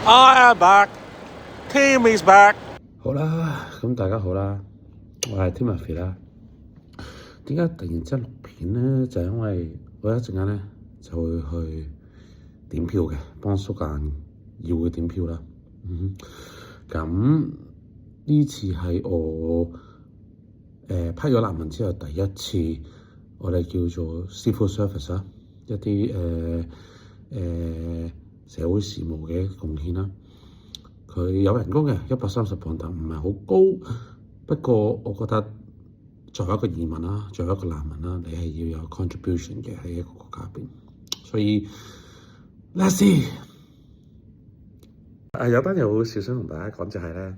I am back. Team is back。好啦，咁大家好啦，我係 Timothy 啦。點解突然之間錄片咧？就係因為我一陣間咧就會去點票嘅，幫蘇格蘭議會點票啦。咁呢次係我批咗難民之後第一次，我哋叫做 civil service 啦，一啲社會事務嘅貢獻啦。佢有人工嘅130磅，但唔係好高。不過我覺得作為一個移民啦，作為一個難民啦，你係要有 contribution 嘅喺一個國家入邊。所以 let's see。有單嘢好小心同大家講就係咧，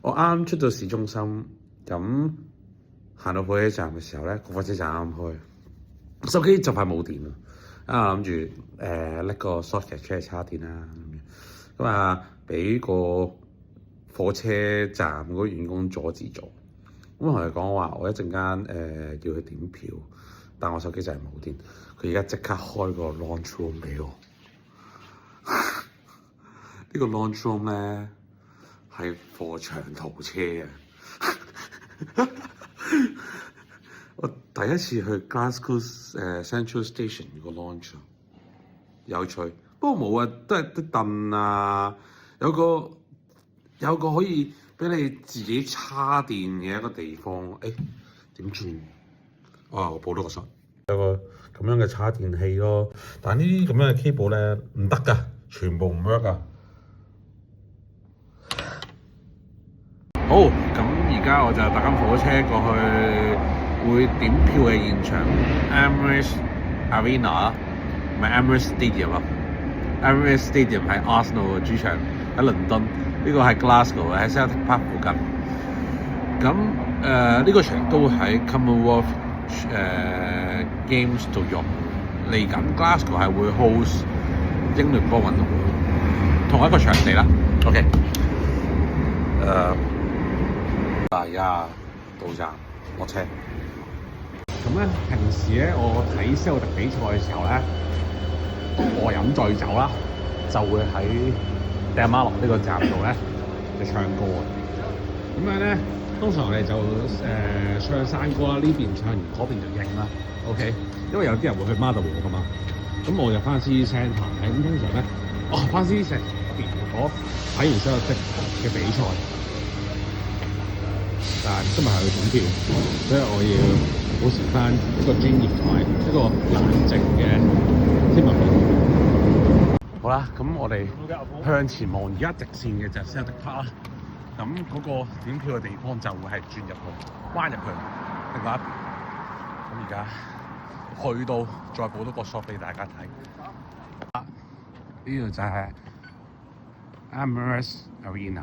我啱出到市中心，咁行到火車站嘅時候咧，個火車站啱開，手機就快冇電啦。諗住拎個 socket 出嚟插電啦，咁啊俾個火車站嗰個員工阻止咗。咁同佢講話，我一陣間要去點票，但我手機就係冇電。佢而家即刻開個 launch room 俾我。呢個 launch room 咧係貨長途車嘅。我第一次去 Glasgow Central Station 個 launch， 有趣。不過冇啊，都係啲凳啊，有個可以俾你自己叉電嘅一個地方。點轉？我補多個 shot。有個咁樣嘅叉電器咯，但係呢啲咁樣嘅 cable 咧唔得㗎，全部唔 work 㗎。好，咁而家我就搭緊火車過去會點票嘅現場 ，Emirates Arena 唔係 Emirates Stadium 啊 ，Emirates Stadium 係 Arsenal 嘅主場，喺倫敦。呢個係 Glasgow 喺 Celtic Park 附近。咁呢個場都喺 Commonwealth Games 度用。嚟緊 Glasgow 係會 host 英聯邦運動會，同一個場地啦。OK，大家到站落車。咁咧，平時咧我睇西奧特比賽嘅時候咧，我飲醉酒啦，就會喺迪馬洛呢個站度咧就唱歌嘅。咁樣咧，通常我哋就唱山歌啦，呢邊唱完嗰邊就應啦。OK， 因為有啲人會去 Motherwell 噶嘛，咁我就翻 City Centre 睇。咁通常咧，翻 City Centre 嗰邊，我睇完西奧特嘅比賽。但今日係去點票，所以我要保持翻一個專業同埋一個冷靜嘅天文面。好啦，咁我哋向前望，而家直線嘅就係 Celtic Park 啦。咁嗰個點票嘅地方就會係轉入去，彎入去另外一邊。咁而家去到再補多個 shot 俾大家睇。呢度就係 Emirates Arena。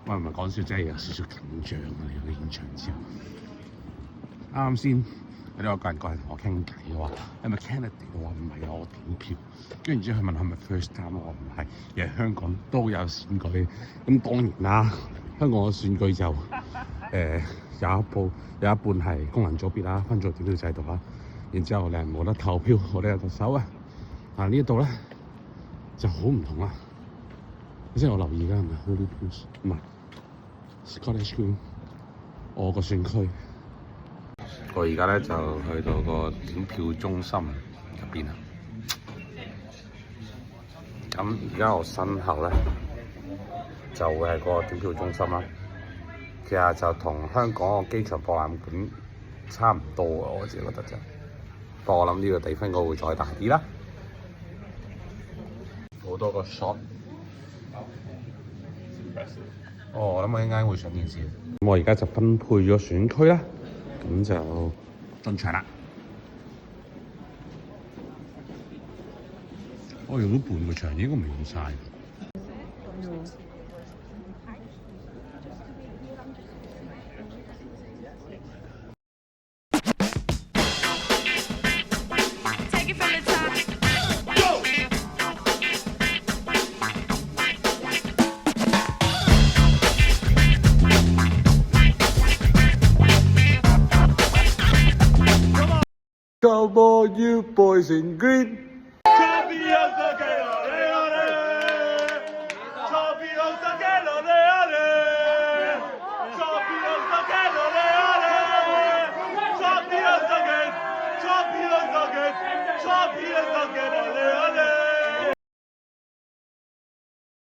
喂，唔係講笑，真係有少少緊張啊！嚟到現場之後，啱先有個人過嚟同我傾偈，我話係咪 Canada？ 我話唔係啊，我點票。跟住之後佢問係咪 first time， 我話唔係，其實香港都有選舉。咁當然啦，香港嘅選舉就有一半係功能組別啦，分組點票制度啦。然之後你係冇得投票，我哋有特首啊。但係呢一度咧就好唔同啦。即係我留意㗎，係咪 Holy Pulse？ 唔係。Scottish Green， 我個選區。我而家咧就去到個點票中心入邊啦。咁而家我身後咧就會係個點票中心啦。其實就同香港個機場博覽館差唔多啊，我自己覺得就。不過我諗呢個地方應該會再大啲啦。好多個 shot。我諗我應該會上電視。咁我而家就分配咗選區啦，咁就進場啦。我用咗半個場，應該未用晒。Come on, you boys in green. Happy birthday 啦！